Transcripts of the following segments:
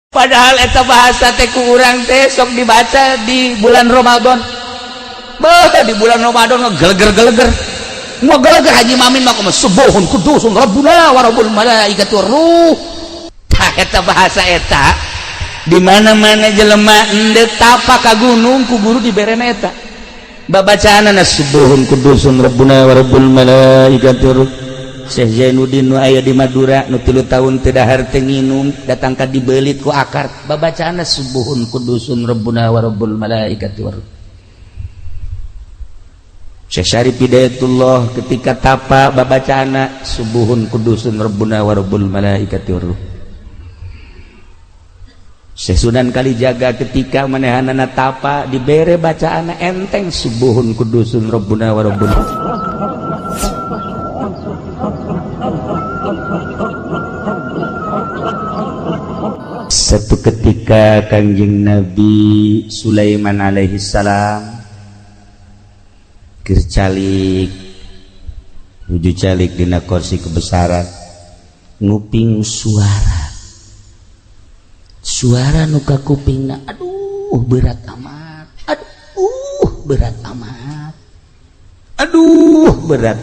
Padahal eta bahasa teh ku urang teh sok dibaca di bulan Ramadan. Di bulan Ramadan geleger-geleger. Mau geleger Haji Mamin mah kumaha subuhun kudusun rabbuna wa rabbul malaikati waruh. Tah eta bahasa eta di mana-mana jelema endeu tapa ka gunung ku guru diberena eta. Babacaanna subuhun kudusun rabbuna wa rabbul malaikati waruh. Syekh Zainuddin nu aya di Madura nu 3 tahun teu dahar teu nginum datang ka dibelit ku akar babacaanna subuhun kudusun rabbuna wa rabbul malaikati waruh. Syekh Syarif Hidayatullah ketika tapa babacaanna subuhun kudusun rabbuna wa rabbul malaikati waruh. Syekh Sunan Kalijaga ketika manehanana tapa dibere bacaanna enteng subuhun kudusun rabbuna wa rabbul Satu ketika Kangjeng Nabi Sulaiman alaihi salam keur calik nuju calik dina kursi kebesaran nguping suara nu ka kupingna aduh berat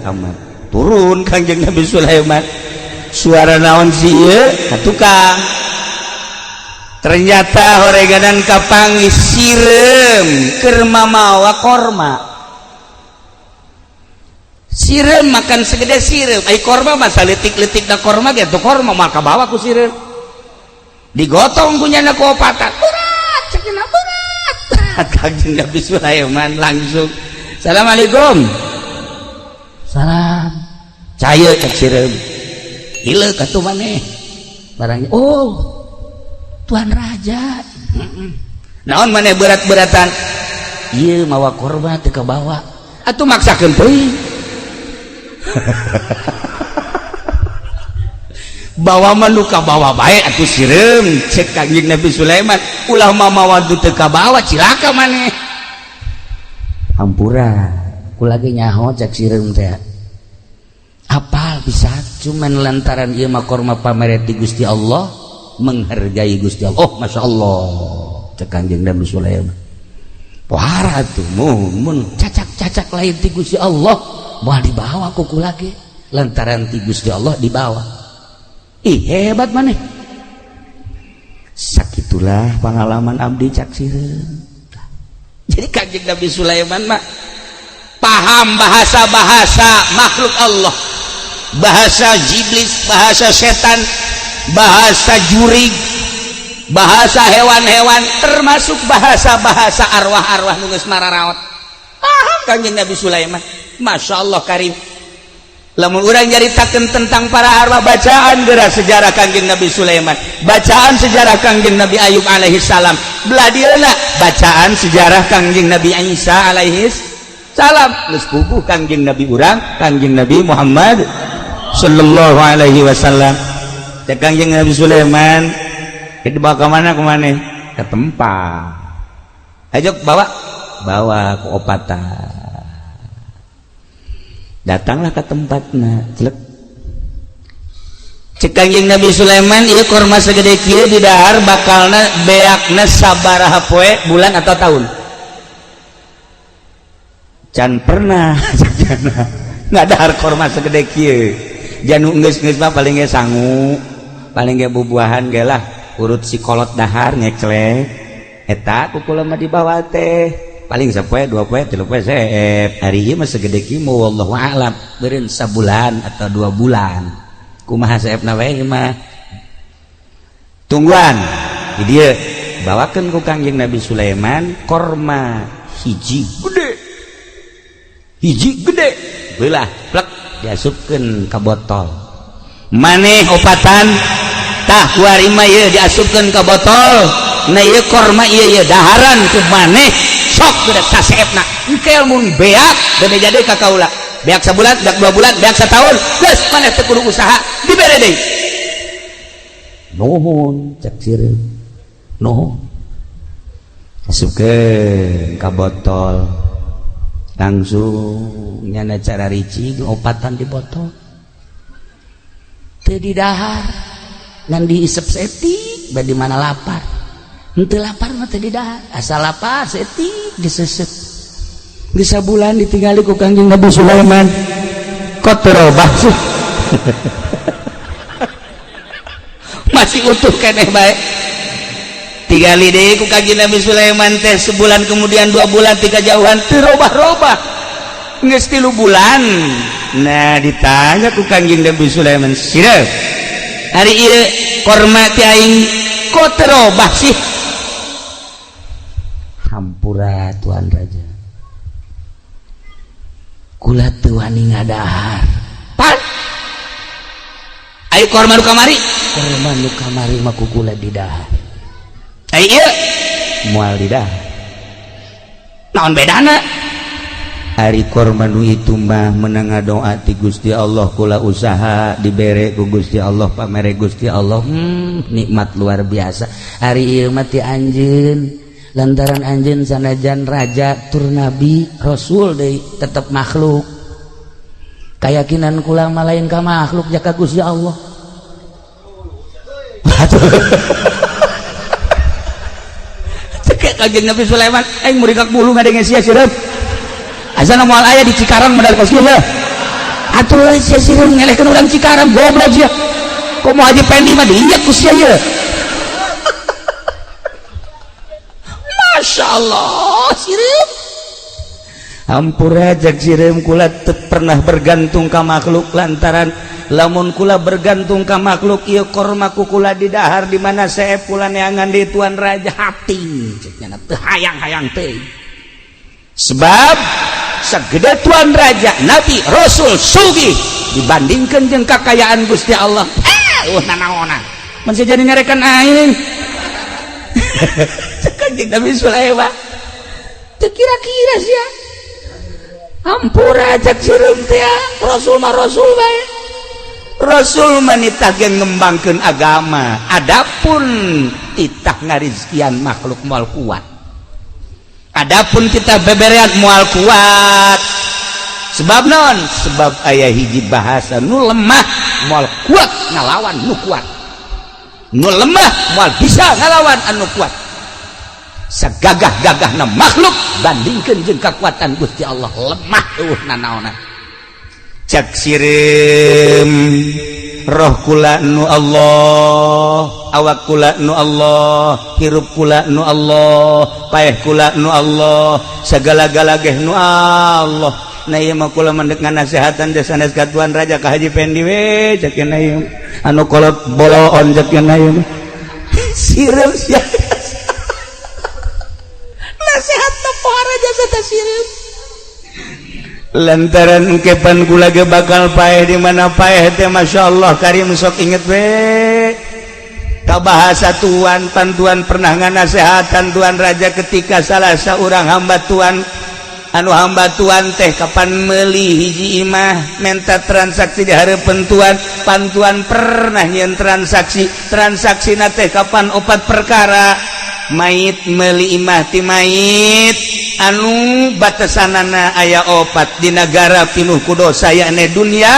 amat turun Kangjeng Nabi Sulaiman suara naon si ieu tukang ternyata horeganan kapangis sirem keur mamawa korma sirem makan segede sirem ai korma mah saletik-letik da korma ge tuh korma maka bawa ku sirem digotong kunyana ku opatan berat cenah berat Kanjeng Nabi Sulaiman langsung assalamualaikum salam caya cek sirem ieu katuh maneh barangnya oh Tuan Raja naon maneh berat-beratan ieu mawa korma teu kabawa atuh maksakeun teuing bawa mah nu kabawa bae atuh sireum cek Kanjeng Nabi Sulaiman ulah mamawa teu kabawa cilaka maneh hampura kula ge nyaho cek sireum teh apal bisa cuman lantaran ieu mah korma pamere ti Gusti Allah menghargai Gusti Allah. Oh masya Allah cek Kanjeng Nabi Sulaiman pohara tuh mun cacak lain ti Gusti Allah mau dibawa kuku lagi lantaran ti Gusti Allah dibawa ih hebat maneh sakitulah pengalaman abdi cak sireum. Jadi Kanjeng Nabi Sulaiman mah paham bahasa-bahasa makhluk Allah, bahasa iblis, bahasa setan, bahasa jurig, bahasa hewan-hewan, termasuk bahasa-bahasa arwah-arwah nu geus mararaot. Paham Kanjeng Nabi Sulaiman. Masya Allah karim. Lamun urang nyaritakeun tentang para arwah bacaan geura sejarah Kanjeng Nabi Sulaiman, bacaan sejarah Kanjeng Nabi Ayub alaihi salam, beladirna bacaan sejarah Kanjeng Nabi Isa alaihi salam, geus puguh Kanjeng Nabi urang Kanjeng Nabi Muhammad sallallahu alaihi wasallam. Cek Kanjeng Nabi Sulaiman dibawa ke mana kemana ke tempat ayo bawa ke opatan datanglah ke tempatnya cek Kanjeng Nabi Sulaiman ieu korma segede kieu di dahar bakalna beakna sabaraha poe bulan atau tahun can pernah nggak dahar korma segede kieu janu geus mah paling ge sangu paling ge bubuahan ge lah urut si kolot dahar ngeklek eta kukula mah dibawa teh paling sapoe 2 poe 3 poe seep hari ieu mah segede kieu wallahu a'lam beureun sabulan atau 2 bulan kumaha seepna wae mah tungguan di dieu bawakeun ku Kanjeng Nabi Sulaiman korma hiji gede beulah plek diasupkeun ka botol maneh opatan tah kuari mah ieu diasupkeun ka botol na ieu korma ieu daharan ku maneh sok budak saseepna engkel mun beak bade jade ka kaula beak sabulan beak 2 bulan beak setahun geus maneh teu kudu usaha dibere deui nuhun cek sireum nuhun asupkeun ka botol langsung nyana cara ricik opatan di botol teu di dahar ngan diisep setik di mana lapar henteu lapar mah teh di dahar asal lapar setik disesep bisa bulan ditinggali ku Kangjeng Nabi Sulaiman kok terobah sih masih utuh keneh bae tinggali deui ku Kangjeng Nabi Sulaiman teh sebulan kemudian 2 bulan 3 jauhan terobah-robah geus 3 bulan nah ditanya ku Kangjeng Nabi Sulaiman sireuh hari ieu korma ti aing kok terobah sih hampura Tuan Raja kula teu wani ngadahar pan ayo korma nu kamari mah ku kula di dahar ayo ieu moal di dahar naon bedana ari korma nu itu mah menang ngadoa ti Gusti Allah kula usaha dibere ku Gusti Allah pamere Gusti Allah nikmat luar biasa ari ieu mah ti anjeun lantaran anjeun sanajan raja tur nabi rasul deui tetep makhluk kayakinan kula mah lain ka makhluk jaka Gusti Allah cek Kangjeng Nabi Sulaiman aing murikak bulu ngadenge sia sireup asana moal aya di Cikarang modal kos kieu atuh sia sireup ngelehkeun urang Cikarang goblok sia komo Haji Pendi mah diinjak ku sia ieu Masya Allah sireup hampura jak sireup kula teu pernah bergantung ka makhluk lantaran lamun kula bergantung ka makhluk ieu korma ku kula di dahar di mana sae pula neangan di Tuan Raja hati cekna teu hayang-hayang teuing sebab sagede Tuan Raja Nabi Rasul sugih dibandingkeun jeung kakayaan Gusti Allah nanaonan mun jadi nyarekan aing Kangjeng Nabi Sulaiman teu kira-kira sia hampura jak sireup teh Rasul mah Rasul bae Rasul mah nitah ge ngembangkeun agama adapun itah ngarizkian makhluk moal kuat adapun kita beberean moal kuat sebab naon sebab aya hiji bahasa nu lemah moal kuat ngalawan nu kuat nu lemah moal bisa ngalawan anu kuat sagagah-gagahna makhluk bandingkeun jeung kekuatan Gusti Allah lemah nanaonna cak sirem roh kula nu Allah awak kula nu Allah hirup kula nu Allah paeh kula nu Allah sagala-gala ge nu Allah nah ieu mah kula mendek nganasehatan teh sanes ka Tuan Raja ka Haji Pendi we cek ieu anu kolot boloon cek ieu sirem sia nasihat poho raja sata sireup lantaran engkepan kula ge bakal paeh di mana paeh teh masyaallah karim sok inget we ka bahasa Tuan pantuan pernah nganasehatan Tuan Raja ketika salah saurang hamba Tuan anu hamba Tuan teh kapan meuli hiji imah menta transaksi di hareupeun Tuan pantuan pernah nyeun transaksi na teh kapan 4 perkara mait meuli imah ti mait anu batasanana aya 4 di negara pinuh ku dosa yakni dunia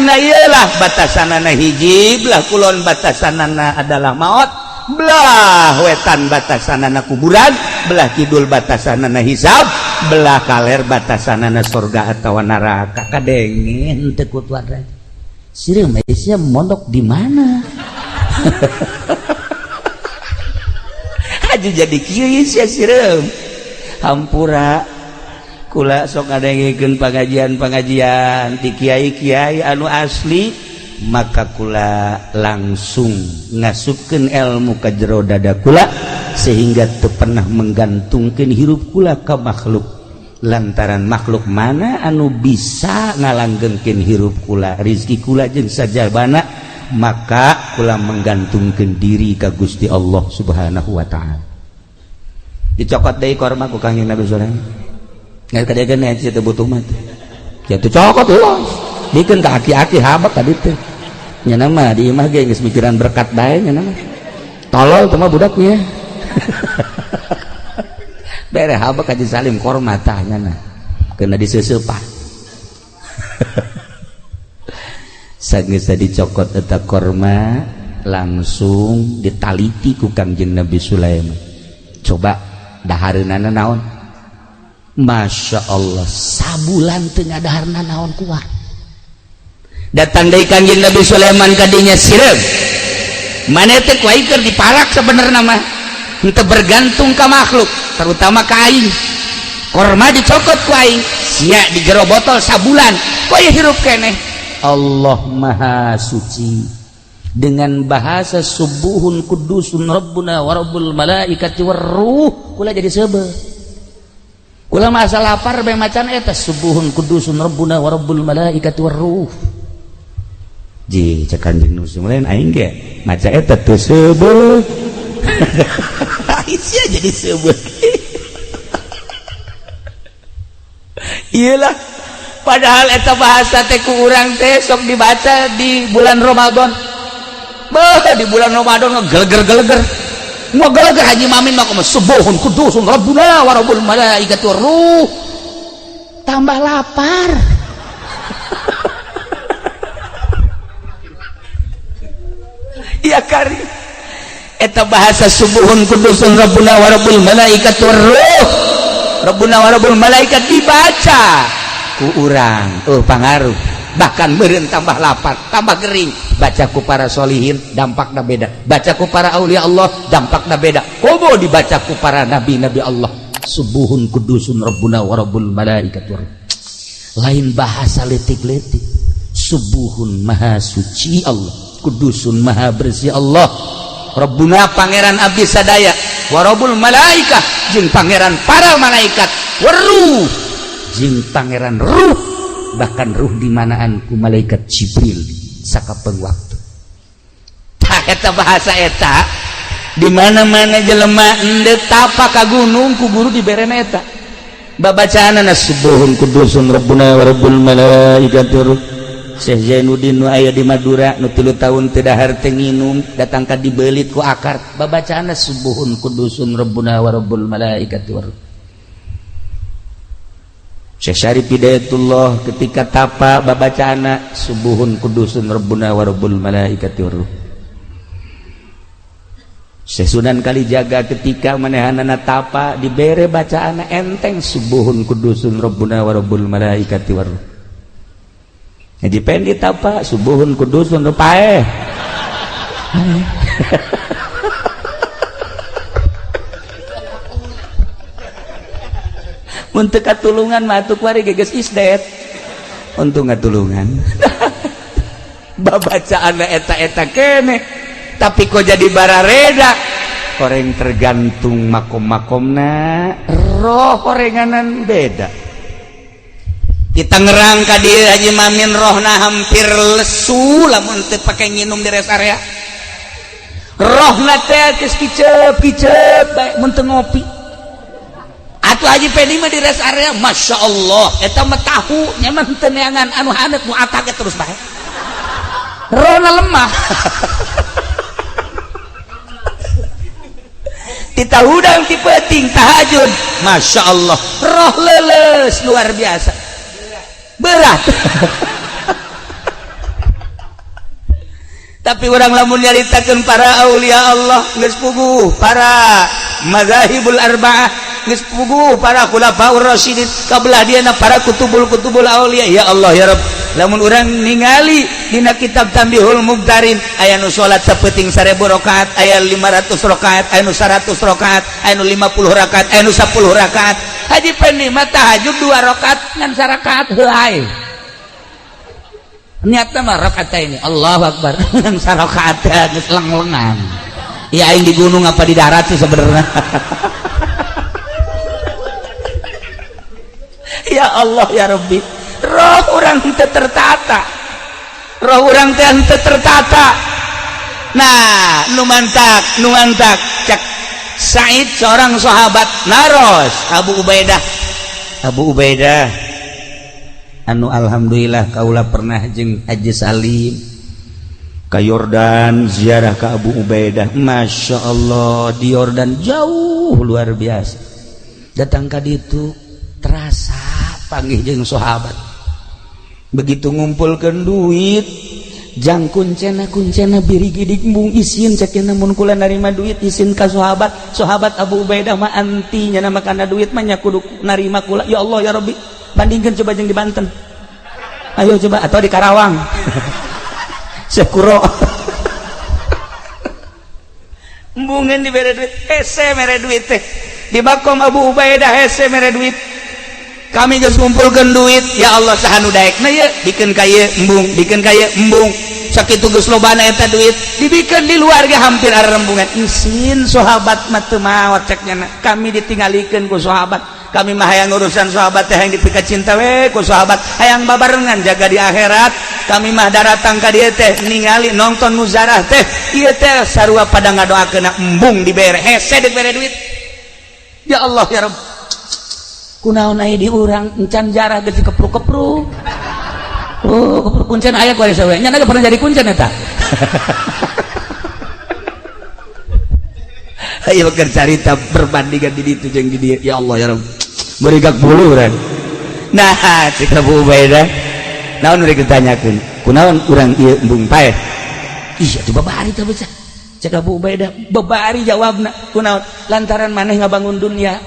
na iyalah batasanana hiji belah kulon batasanana adalah maut belah wetan batasanana kuburan belah kidul batasanana hisab belah kaler batasanana surga atawa neraka kadengin teu ku Tuan Raja sireup maisnya mondok di mana aja jadi kieu sia sireup hampura kula sok ngadengikeun pengajian ti kiai-kiai anu asli maka kula langsung ngasupkeun ilmu ka jero dada kula sehingga teu pernah menggantungkeun hirup kula ka makhluk lantaran makhluk mana anu bisa ngalanggengkeun hirup kula rezeki kula jeung sajabana maka kula menggantungkeun diri ka Gusti Allah Subhanahu wa taala dicokot deui korma ku Kangjeng Nabi Sulaiman ngan kadegeun nya teu butuh mah kieu teh cokot ulos dikeun ka aki-aki habak ka ditu nya mah di imah ge geus mikiran berkat bae nya mah tolol teh mah budaknya bere habak Haji Salim korma tah nya keuna diseuseupah sageus dicokot eta korma langsung ditaliti ku Kangjeng Nabi Sulaiman. Coba dahareunana naon? Masya Allah, sabulan teu ngadaharna naon kuat. Datang dari Kangjeng Nabi Sulaiman kadinya sireum. Maneh teh ku aing keur diparak sabenerna mah. Henteu bergantung ka makhluk, terutama ka aing. Korma dicokot ku aing, sia di jero botol sabulan. Kok ya hirup keneh? Allah Maha Suci dengan bahasa subuhun kudusun rabbuna wa rabbul malaikati warruh. Kula jadi sebel. Kula masa lapar bae macan eta subuhun kudusun rabbuna wa rabbul malaikati warruh. Ji cek Kanjeng Nabi aing ge maca eta teu sebel. Sia jadi sebel. Iyalah, padahal eta bahasa teh ku urang teh sok dibaca di bulan Ramadan. Bah, di bulan Ramadan ngegeleger-geleger. Mau geleger Haji Mamin mah kumaha subuhun kudusun rabbuna wa rabbul malaikati warruh. Tambah lapar. Iya kari. Eta bahasa subuhun kudusun rabbuna wa rabbul malaikati warruh. Rabbuna wa rabbul malaikat dibaca ku urang pangaruh, bahkan meureun tambah lapar, tambah gering. Baca ku para solihin dampakna beda, baca ku para aulia Allah dampakna beda. Komo dibaca ku para nabi-nabi Allah subuhun kudusun rabbuna wa rabbul malaikat warruh. Lain bahasa letik-letik. Subuhun maha suci Allah, kudusun maha bersih Allah, rabbuna pangeran abdi sadaya, wa rabbul malaikah jeung pangeran para malaikat, warruh jeung pangeran ruh, bahkan ruh di manaan ku malaikat Jibril sakapeung waktu. Tah eta bahasa eta di mana-mana jelema endeu tapa ka gunung ku guru diberena eta. Babacaanna subuhun kudusun rabbuna wa rabbul malaikati warruh. Syekh Zainuddin nu aya di Madura nu 3 tahun teu dahar teu nginum datang ka dibeulit ku akar babacaanna subuhun kudusun rabbuna wa rabbul malaikati warruh. Syekh Syarif Hidayatullah ketika tapa babacaanna subuhun kudusun rabbuna wa rabbul malaikati warruh. Syekh Sunan Kalijaga ketika manehanana tapa dibere bacaanna enteng subuhun kudusun rabbuna wa rabbul malaikati warruh. Jadi pendit apa subuhun kudusun rupae. Mun teu katulungan mah atuh kuari geus isdet. Untung ngatulungan. Babacaanna eta-eta keneh, tapi kok jadi barareda. Koreng tergantung makom-makomna, roh korenganan beda. Kita ngerang ka dieu Haji Mamin rohna hampir lesu lamun teu pake nginum di rest area. Rohna teh geus kicep bae mun teu ngopi. Atuh Haji Pedi mah di rest area Masya Allah eta mah tahu nyaman teu neangan anu haneut nu atak terus bae. Rohna lemah. Tita hudang ti peuting tahajud Masya Allah roh leuleus luar biasa. Berat. Tapi orang lamun nyaritakeun para aulia Allah geus puguh, para mazahibul arba'ah geus puguh, para khulafaur rasyidin kabelah dieuna para kutubul aulia. Ya Allah ya Rabb, lamun urang ningali dina kitab Tambihul Mubtarin aya nu salat sapeuting 1000 rakaat, aya 500 rakaat, aya nu 100 rakaat, aya nu 50 rakaat, aya nu 10 rakaat. Haji Pendi mah tahajud 2 rakaat ngan 1 rakaat heuai. Niatna mah rakaataini. Allahu Akbar. Ngan 1 rakaat geus leng-lengan. Ya aing di gunung apa di darat sih sebenarnya. Ya Allah ya Rabbi. Roh urang teu tertata. Roh urang teh teu tertata. Nah, nu mantak cek Said seorang sahabat naros Abu Ubaidah anu alhamdulillah kaula pernah jeung Haji Salim ka Yordan ziarah ka Abu Ubaidah. Masya Allah di Yordan jauh luar biasa. Datang ka ditu terasa panggih jeung sahabat. Begitu ngumpulkeun duit jang kuncena birigidik embung isin cekina mun kula narima duit isin ka sahabat Abu Ubaidah mah antinya nama kana duit mah nya kudu narima kula. Ya Allah ya Rabbi, bandingkeun coba jeung di Banten, ayo coba, atau di Karawang Sekuro embungeun dibere duit hese mere duit teh di Bakom Abu Ubaidah hese mere duit. Kami geus ngumpulkeun duit, ya Allah sahanu daekna ye bikeun ka ieu embung, bikeun ka ieu embung, sakitu geus lobana eta duit dibikeun di luar ge hampir arembungan. Isin sahabat mah teu maot ceknya, kami ditinggalikeun ku sahabat, kami mah hayang urusan sahabat teh hayang dipika cinta we ku sahabat, hayang babarengan jaga di akhirat. Kami mah daratang ka dieu teh ningali nonton muzarah teh ieu teh sarua pada ngadoakeun embung dibere hese dibere duit. Ya Allah ya Rabb, kunaon aya di urang encan jarah geus kepruk-kepruk. Oh, kepruk kuncen aya ku asa we. Nya pernah jadi kuncen eta. Ayo keur carita perbandingan di ditu jeung di dieu. Ya Allah ya Rabb, beureug gak buluran. Nah, cik Abu Ubaidah, naon urang ditanyakeun, kunaon urang ieu embung paeh? Iya tuh babari teh beucah. Cik Abu Ubaidah, babari jawabna, kunaon? Lantaran maneh ngabangun dunia.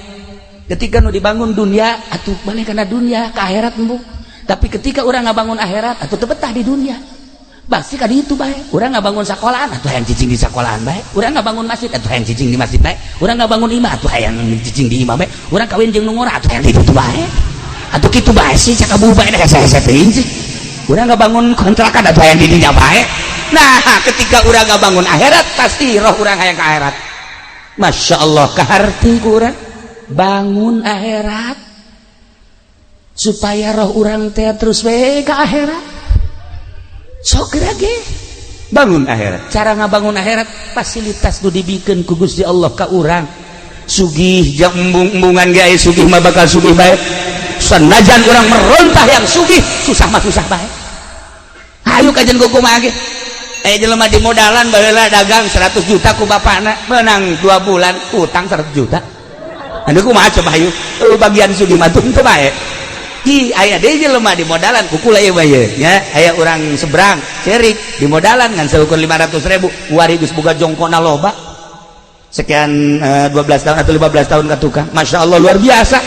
Ketika nu dibangun dunia atuh maneh kana dunia ka akhirat embung. Tapi ketika urang ngabangun akhirat atuh teu betah di dunia. Pasti ka ditu bae. Urang ngabangun sakolahan atuh hayang cicing di sakolahan bae. Urang ngabangun masjid atuh hayang cicing di masjid bae. Urang ngabangun imah atuh hayang cicing di imah bae. Urang kawin jeung nu ngora atuh hayang di ditu bae. Atuh kitu bae sih cak Abu Ubaidah hese-hese teuing sih. Urang ngabangun kontrakan atuh hayang di dinya bae. Nah, ketika urang ngabangun akhirat pasti roh urang hayang ka akhirat. Masya Allah, kaharti ku urang bangun akhirat supaya roh urang teh terus we ka akhirat. Sok ge bangun akhirat. Cara ngabangun akhirat fasilitas nu dibikeun ku Gusti Allah ka urang. Sugih jeung embung-embungan ge aya sugih mah bakal sugih bae. Sanajan urang merontah yang sugih, susah mah susah bae. Hayu kajen kumaha ge. Jelema di modalan baheula dagang 100 juta ku bapana, menang 2 bulan utang 100 juta. Anu kumaha coba hayu bagian sugih mah teu bae. Hi aya deui jelema di modalan ku kula ieu bae nya, aya urang seberang cerik di modalan ngan seukur 500.000 wari geus boga jongkona loba. Sekian 12 tahun atau 15 tahun ka tukang. Masya Allah luar biasa.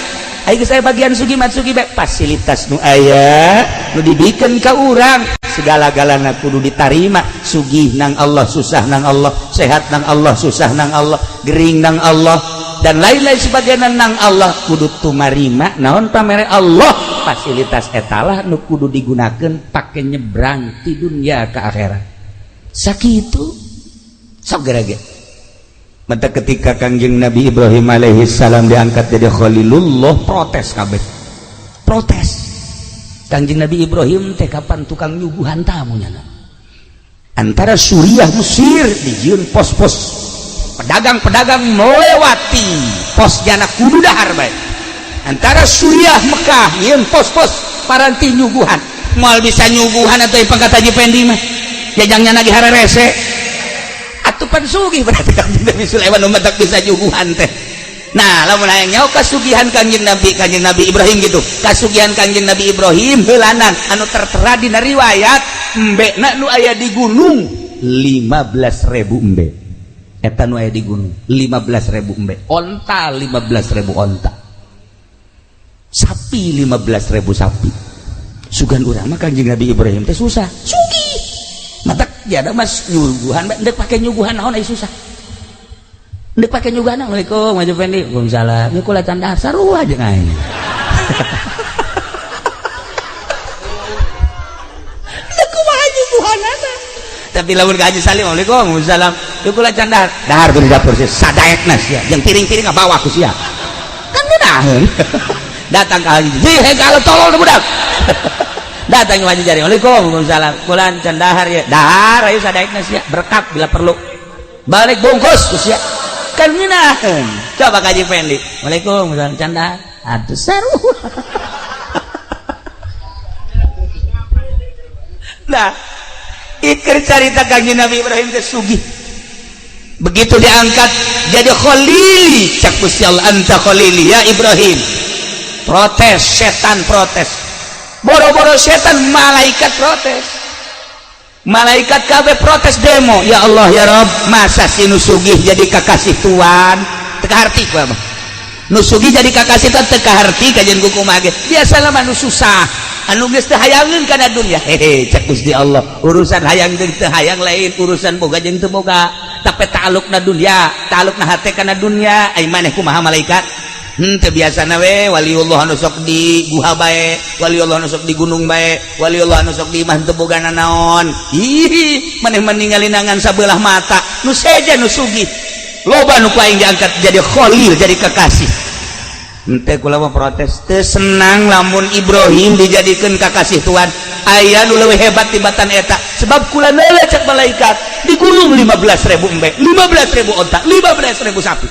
Aya geus aya bagian sugih mah sugih bae, fasilitas nu aya nu dibikeun ka urang segala-galana kudu ditarima. Sugih nang Allah, susah nang Allah, sehat nang Allah, susah nang Allah, gering nang Allah, dan lain-lain sebagainya nang Allah kudu tumarima. Naon pamere Allah, fasilitas etalah nu kudu digunakeun pake nyebrang ti dunia ke akhirat. Sakitu sok gerage. Mata ketika Kangjeng Nabi Ibrahim alaihi salam diangkat jadi Khalilullah, protes kabeh. Protes. Kangjeng Nabi Ibrahim teh kapan tukang nyuguhan tamu nya. Antara Suriah Mesir dijieun pos-pos pedagang-pedagang melewati pos jana kudu dahar bae. Antara Suriah Mekah nyieun pos-pos paranti nyuguhan. Moal bisa nyuguhan atau pangkat Haji Pendi mah. Jajangnya lagi hararese. Atuh pan sugih berarti Kangjeng Nabi Sulaiman umatak bisa nyuguhan teh. Nah, lamun hayang nyaho kasugihan Kangjeng Nabi Ibrahim gitu. Kasugihan Kangjeng Nabi Ibrahim heulanan anu tertera dina riwayat embena nu aya di gunung 15.000 embe. Eta nu aya di gunung 15.000 embe. Onta 15.000 onta. Sapi 15.000 sapi. Sugan urang mah Kangjeng Nabi Ibrahim teh susah. Sugih. Matak jada mas nyuguhan ndek pake nyuguhan naon aya susah. Ndek pake nyuguhan. Assalamualaikum Haji Pendi. Waalaikumsalam. Ieu kula candar sarua jeung aing. Ndek kumaha nyuguhanana. Tapi lamun ka Haji Salim, waalaikumsalam. Ieu kula candar. Dahar di dapur sia sadaekna sia, jeung piring-piring bawa ku sia. Kan ngeunaheun. Datang ka Haji. Heh kalau tolol budak. Datang ke Haji Jari. Waalaikumsalam. Kula candahar ya. Dahar ayo sadaekna sia, berkat bila perlu. Balik bungkus ku sia. Kan ngeunaheun. Coba ka Haji Pendi. Waalaikumsalam candahar. Aduh sarua. Nah, ikir carita Kangjeng Nabi Ibrahim teh sugih. Begitu diangkat jadi khalili, cak Gusti Allah, anta khalili ya Ibrahim. Protes, setan protes. Boro-boro setan, malaikat protes. malaikat kabeh protes demo, ya Allah ya Rob, masa si nusugih jadi kakasih Tuhan teka harti ku mah nusugih jadi kakasih Tuhan teka harti kajian kuku mage biasa mah nu susah anu geus teu hayangkeun kana dunya hehe cek Gusti Allah urusan hayang teu hayang lain urusan boga jeung teu boga tapi ta'alluqna dunya ta'alluqna hate kana dunya ai maneh kumaha malaikat teu biasana we waliullah anu sok di guha bae waliullah anu sok di gunung bae waliullah anu sok di imah teu boga naon ih maneh meningali nangan sabelah mata nu seja nu sugih loba nu aing diangkat jadi khalil jadi kekasih ente kula mah protes teu senang lamun Ibrahim dijadikeun kakasih Tuhan aya nu leuwih hebat tibatan eta sebab kula neuleuh cek malaikat di gunung 15.000 embe 15.000 onta 15.000 sapi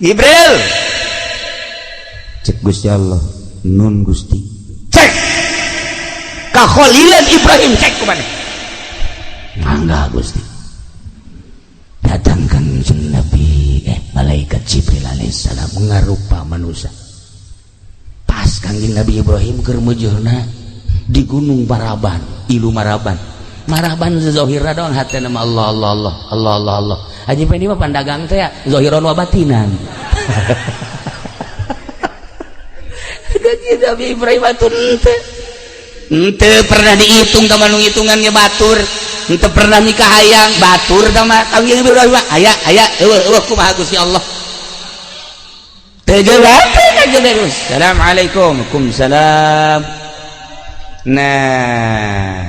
Jibril cek Gusti Allah nun Gusti cek kakholilan Ibrahim cek kumaneh mangga Gusti datangkan Nabi malaikat Jibril alaihissalam ngarupa manusia pas kangjeng Nabi Ibrahim keur mujurna di gunung Maraban ilu Maraban zohirna doang hati nama Allah Allah Allah Allah Allah Allah aja ini mah pandagang teh ya zohiron wa batinan kangjeng Nabi Ibrahim atur ente pernah dihitung ka manu hitungannya batur ente pernah nikah hayang batur sama kangjeng Ibrahim aya eueuh kumaha Gusti Allah teu jawab kangjeng Nabi Assalamualaikum Waalaikumsalam nah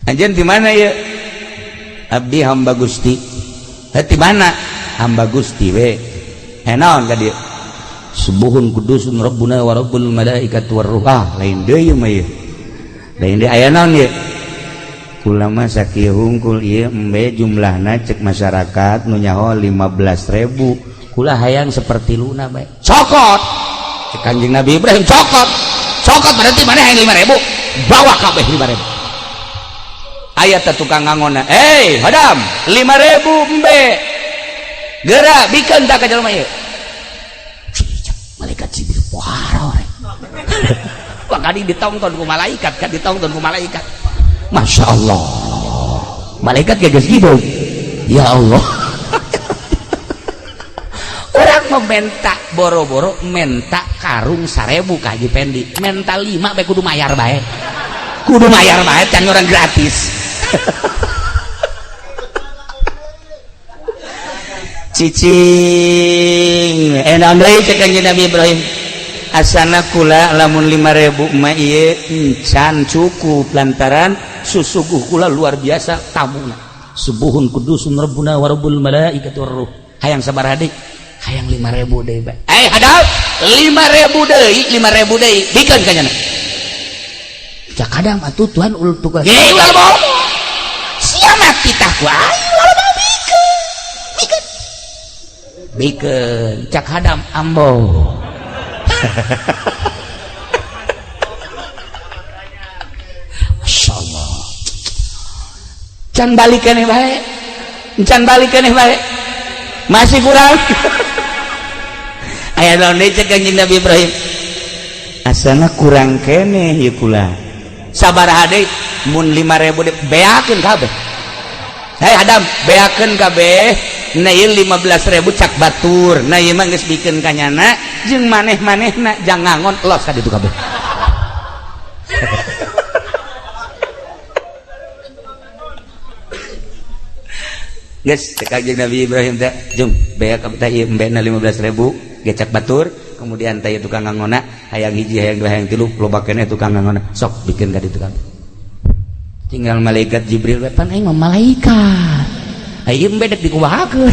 anjeun di mana ya abdi hamba Gusti di mana hamba Gusti we naon ka dieu subuhun kudusun rabbuna wa rabbul malaikati war ruh lain deui mah ieu lain deui aya naon ieu kula mah sakieu hungkul ieu embe jumlahna cek masyarakat nu nyaho 15.000 kula hayang sepertiluna bae cokot cek kanjeng Nabi Ibrahim cokot berarti mana hayang 5.000 bawa kabeh 5.000 aya teh tukang ngangona hadam 5.000 embe geura bikeun tah ka jelema ieu malaikat Jibril pohara we wah kadi ditongton ku malaikat Masya Allah malaikat geus gitu ya Allah orang mementa boro-boro menta karung 1.000 ka Haji Pendi menta 5 bae kudu mayar bae can orang gratis cicing enak deui cek kanjeng Nabi Ibrahim asana kula lamun 5.000 mah ieu encan cukup lantaran susuguh kula luar biasa tamuna subuhun kudusun rabbuna wa rabbul malaikati war ruh hayang sabaraha deui hayang 5.000 deui bae hadap 5.000 deui bikeun ka nya cak kadang atuh Tuhan ul tugas ge ulah mau sia mah titah ku aing ulah mau bikeun cak hadam ambo Masya Allah can balik keneh bae masih kurang aya naon deui cek kanjeng Nabi Ibrahim asana kurang keneh ieu kula sabaraha deui mun 5.000 deui beakeun kabeh hadam beakeun kabeh na ieu 15.000 cak batur na ieu mah geus bikeun ka nyana jeung maneh-manehna jang ngangon los ka ditu kabeh geus cek kanjeng Nabi Ibrahim teh jung beak teh ieu embena 15.000 ge cak batur kemudian teh tukang ngangonna hayang hiji hayang dua hayang tilu loba keneh tukang ngangonna sok bikeun ka ditu kabeh tinggal malaikat Jibril we pan aing mah malaikat aing embe dek dikuwahakeun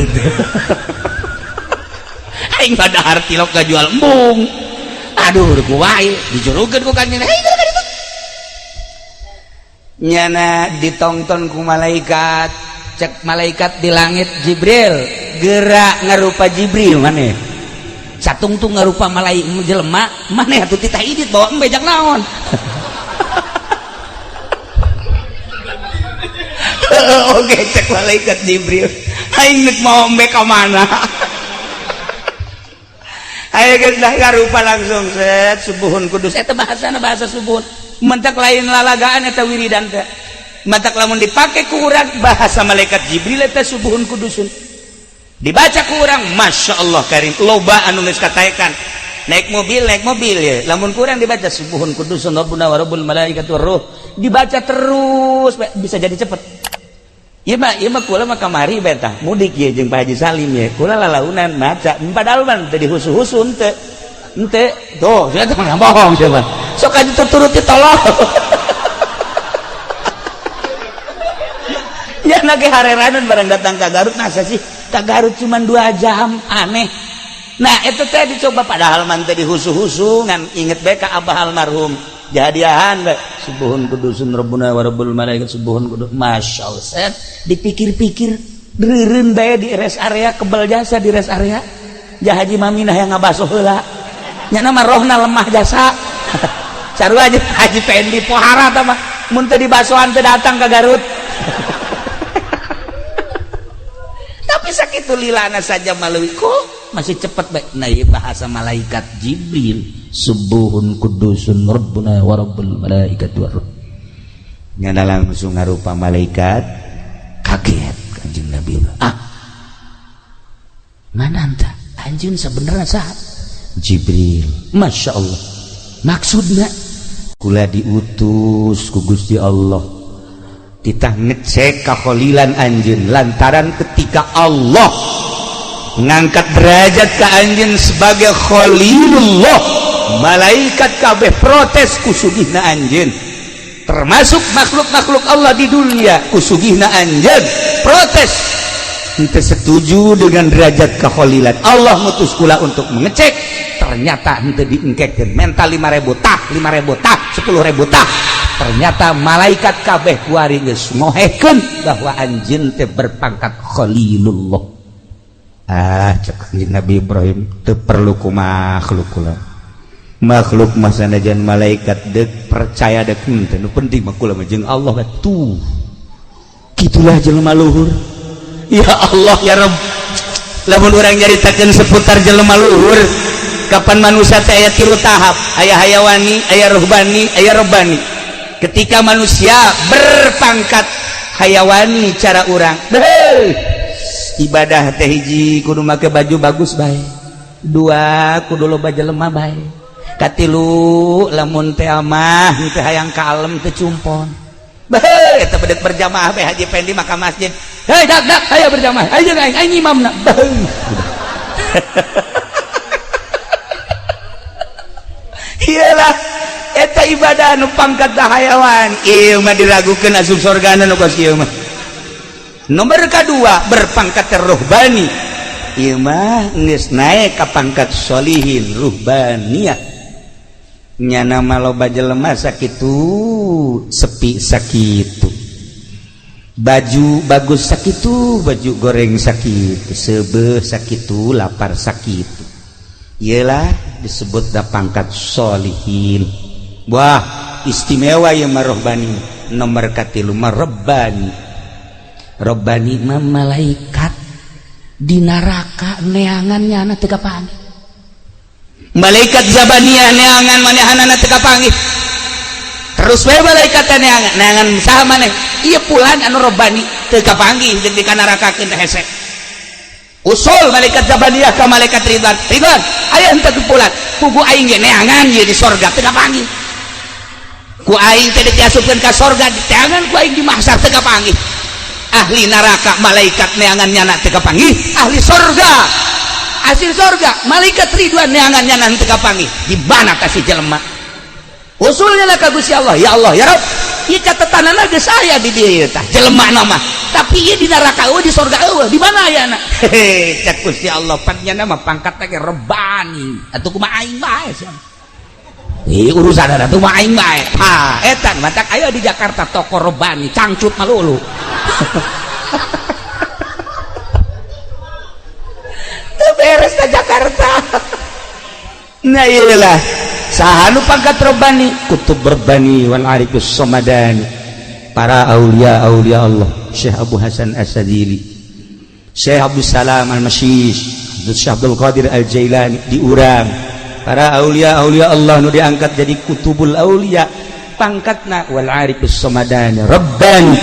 aing mah dahar tilok gajual embung aduh rek wae dijurukeun ku kanjeng nyana ditongton ku malaikat cek malaikat di langit Jibril gerak ngarupa Jibril maneh satungtung ngarupa malaikat jelema maneh atuh titah idit bawa embe jak naon oke cek malaikat Jibril aing neuk mau embe ka mana aya geus dah ngarupa langsung set subuhun kudus eta bahasana bahasa subuhun mentek lain lalagaan eta wiridan teh matak lamun dipakai ku urang bahasa malaikat Jibril eta subuhun kudusun dibaca ku urang Masya Allah karim loba anu geus kataekan naik mobil ya lamun kurang dibaca subuhun kudusun rabbuna wa rabbul malaikati waruh dibaca terus bisa jadi cepet ieu mah kula mah kamari betah mudik ye jeung Pak Haji Salim ye kula lalaunan maca padahal mah teu dihusu-husu henteu tuh sia teh mah bohong sia mah sok atuh tuturuti tolong ya nage hareranan barang datang ke Garut nasa sih ke Garut cuma 2 jam aneh nah itu teh dicoba padahal man teh dihusu-husu ngan inget bae ka abah almarhum jadiahan bae subuhun kudusun rabbuna wa rabbul malaikat subuhun kudus Masya Allah dipikir-pikir reureun bae di rest area kebal jasa di rest area jah Haji Maminah yang ngabasoh heula nya mah rohna lemah jasa sarua aja Haji Pendi pohara tah mah mun teu dibasohan teu datang ke Garut tapi sakitu lilana saja maluwi kok masih cepat baik nah ieu bahasa malaikat Jibril subuhun kudusun rabbuna wa rabbul malaikati waruh nya langsung ngarupa malaikat kaget Kanjeng Nabi mana anta anjeun sebenarnya saha Jibril Masya Allah maksudna kula diutus ku Gusti Allah titah ngecek kakholilan anjeun lantaran ketika Allah ngangkat derajat ka anjeun sebagai khalilullah malaikat kabeh protes kusugihna anjeun termasuk makhluk-makhluk Allah di dunia kusugihna anjeun protes henteu setuju dengan derajat kakholilan Allah ngutus kula untuk mengecek ternyata henteu diengkekeun mental 5.000 tah 5.000 tah 10.000 tah ternyata malaikat kabeh kuari geus ngohekeun bahwa anjeun teh berpangkat khalilullah cek Kanjeng Nabi Ibrahim teu perlu ku makhluk kula makhluk mah sanajan malaikat deuk percaya deuk henteu nu penting mah kula mah jeung Allah tuh kitulah jelema luhur ya Allah ya Rabb lamun urang nyaritakeun seputar jelema luhur kapan manusia teh aya 3 tahap aya hayawani aya ruhbani aya robbani ketika manusia berpangkat hayawani cara urang ibadah teh hiji kudu make baju bagus bae 2 kudu loba jelema bae katilu lamun teh amah teh hayang kalem teh cumpon bae eta bedek berjamaah bae Haji Pendi maka masjid hei dak aya berjamaah aing imamna bae iyalah eta ibadah nu pangkat hayawan ieu mah diragukeun asup sorgana nu kos ieu mah nomor kedua berpangkat ruhbani ieu mah geus naek ka pangkat sholihin ruhbaniyah nya nama loba jelema sakitu sepi sakitu baju bagus sakitu baju goreng sakitu seubeuh sakitu lapar sakitu iyalah disebut da pangkat sholihin wah istimewa ya marohbani nomor katilu marobbani robbani mah malaikat di neraka neangannya anak teu kapanggih malaikat zabaniyah neangan manehanana teu kapanggih terus wae malaikat neangan saha maneh ieu pulan anu robbani teu kapanggih jeung dikanarakakeun teh hese usul malaikat zabaniyah ka malaikat ridwan aya henteu pulan kugu aing ge neangan ieu di sorga teu kapanggih ku aing teh diasupkeun ka sorga ditangan ku aing di mahsyar teu kapanggih ahli neraka malaikat neangannya teu kapanggih ahli sorga asli sorga malaikat ridwan neangannya teu kapanggih di mana kasih jelema usulnya ka Gusti Allah ya Allah ya Rabb ieu catatanana geus aya di dieu tah jelema mah tapi ieu di neraka eueuh di sorga eueuh di mana ayana cak Gusti Allah panjenengan mah pangkat teh rebani atuh kumaha aing bae urusan ada tuh mah aing bae etan matak ayo di Jakarta toko rebani cangcut malulu beres ke Jakarta nah iyalah sahanu pangkat rebani kutub berbani wal arifus somadani para aulia Allah Syekh Abu Hasan As-Sadili Syekh Abdul Salam Al-Masyish Syekh Abdul Qadir Al-Jailani diurang para aulia Allah nu diangkat jadi kutubul aulia pangkatna wal arifus samadani rabban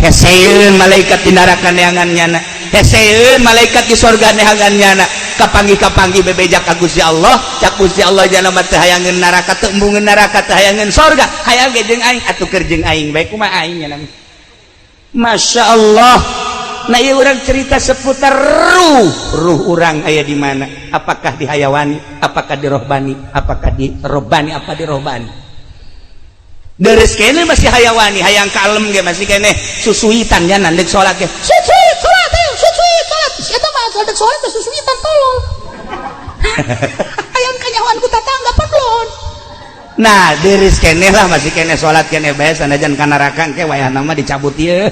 heseun malaikat di neraka neangannyana heseun malaikat di surga neangannyana kapanggih bebejak ka Gusti Allah cak Gusti Allah jana mah teu hayangeun neraka teu embungeun neraka teu hayangeun surga hayang ge jeung aing atuh keur jeung aing bae kumaha aing nya Masya Allah. Nah ieu urang cerita seputar ruh urang aya di mana, apakah di hayawani, apakah di rohbani, apakah di robbani, apa di rohbani. Deres kene masih hayawani, hayang kalem ge masih kene susuitan nya nandek salat ge. Susuit salat, salat. Eta mah nandek salat susuitan tolol. Hayang kanyawan ku tatangga paklon. Nah, deres kene lah masih kene salat kene bae sanajan ka neraka engke wayahna mah dicabut ieu.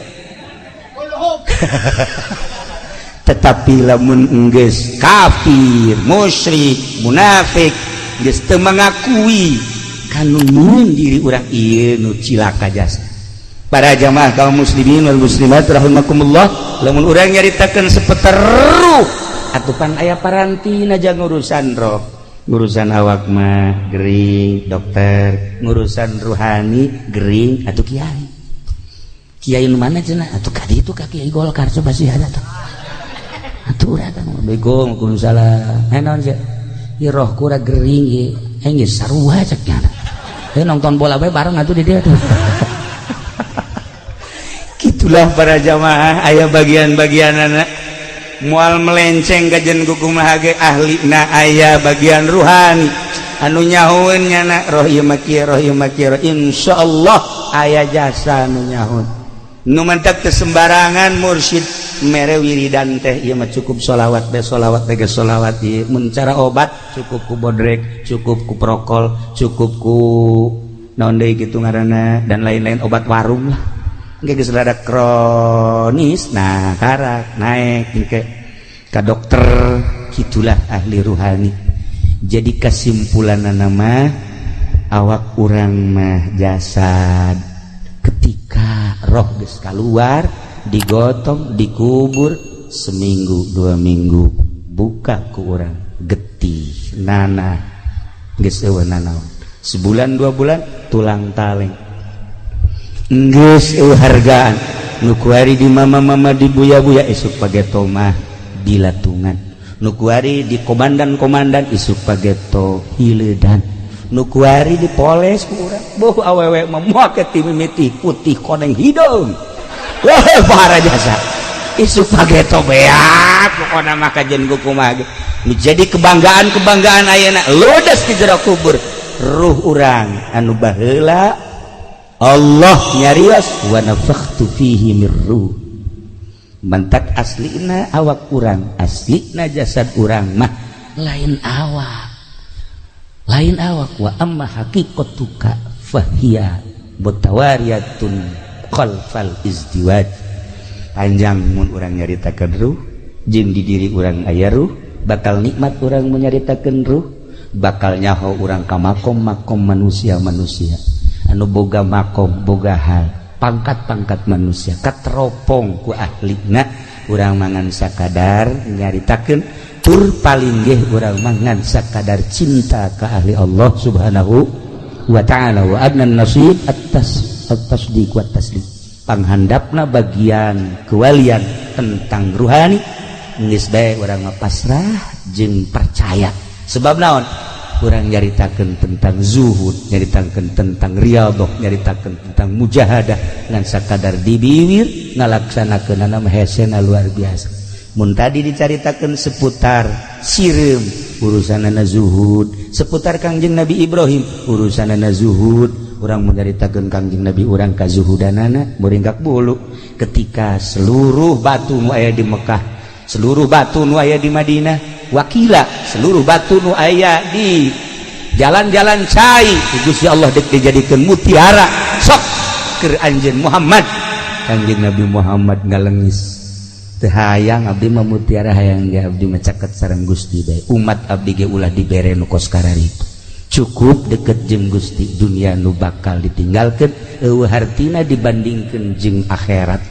Tetapi lamun enggeus kafir, musyrik, munafik, geus teu mangakui kanu nyieun diri urang ieu nu cilaka jasa. Para jamaah kaum muslimin wal muslimat rahimakumullah, lamun urang nyaritakeun seputar ruh atupan aya parantina jang urusan roh. Urusan awak mah gering dokter, urusan ruhani gering atuh kiai. Kiai nu mana cenah atuh kadi itu ka Kiai Golkar coba sih ada tuh. Atuh urang bego kudu salah. Naon sih? Ieu roh kura gering ieu. Geus sarua cek nya. Nonton bola bae bareng atuh di dieu tuh. Kitulah para jamaah aya bagian-bagianana moal melenceng ka jen kukumaha ge ahlina aya bagian ruhani anu nyahoeun nyana roh ieu mah kieu roh ieu mah kieu insyaallah aya jasa anu nyahoeun. Nu mantak teu sembarangan mursyid mere wiridan teh ieu mah cukup sholawat bae sholawat teh sholawat ieu mun cara obat cukup ku bodrek cukup ku prokol cukup ku naon deui kitu ngaranna dan lain-lain obat warung lah engke geus rada kronis nah karak naik engke ka dokter kitulah ahli ruhani. Jadi kesimpulanna mah awak urang mah jasad ketika roh geus kaluar digotong dikubur seminggu 2 minggu buka ku urang getih nana geus eueuh nanaon sebulan 2 bulan tulang taleng geus eueuh hargaan nu kuari di mama-mama di buya-buya isuk pageto mah dilatungan nu kuari di komandan-komandan isuk pageto hileudan nu kuari dipoles ku urang boh awewe mah moal ke timimiti putih koneng hidung wah para jasa isuk pageto beak pokona mah kajen kumaha ge nu jadi kebanggaan ayeuna ludes di jero kubur ruh urang anu baheula Allah nyarios wa nafakhtu fihi mir ruh mantak aslina awak urang aslina jasad urang mah lain awak wa amma haqiqatuka fahiya mutawariyatun khalfal izdiwaj panjang mun urang nyaritakeun ruh jeung di diri urang aya ruh bakal nikmat urang menyaritakeun ruh bakal nyaho urang ka makom manusia anu boga makom boga hal pangkat manusia kateropong ku ahlina urang mangan sakadar nyaritakeun tur paling ge urang mangan sakadar cinta ka ahli Allah subhanahu wa ta'ala wa adnan nasib at-tasdiq wa taslim panghandapna bagian kewalian tentang ruhani geus bae urang pasrah jeung percaya sebab naon urang nyaritakeun tentang zuhud nyaritakeun tentang riyadhah nyaritakeun tentang mujahadah ngan sakadar di bibir ngalaksanakeunna mah hesena luar biasa. Mun tadi dicaritakeun seputar sireum urusanana zuhud seputar Kangjeng Nabi Ibrahim urusanana zuhud urang menceritakeun Kangjeng Nabi urang kazuhudanana muringgak bulu ketika seluruh batu nu aya di Mekah seluruh batu nu aya di Madinah wakila seluruh batu nu aya di jalan-jalan cai Gusti Allah dek dijadikeun mutiara sok keur anjeun Muhammad Kangjeng Nabi Muhammad ngalengis teu hayang abdi mah mutiara hayang ge abdi mah caket sareng Gusti bae umat abdi ge ulah dibere nu kos kararitu cukup deket jeung Gusti dunia nu bakal ditinggalkeun eueuh hartina dibandingkeun jeung akhirat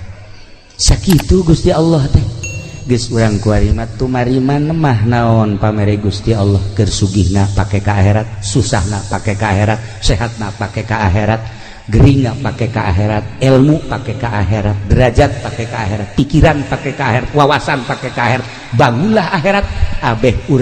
sakitu Gusti Allah teh geus urang kuari mah tumariman mah naon pamere Gusti Allah keur sugihna pake ka akhirat susahna pake ka akhirat sehatna pake ka akhirat geringa pakai ke akhirat, ilmu pakai ke akhirat, derajat pakai ke akhirat, pikiran pakai ke akhirat, wawasan pakai ke akhirat. Bangunlah akhirat abeh urang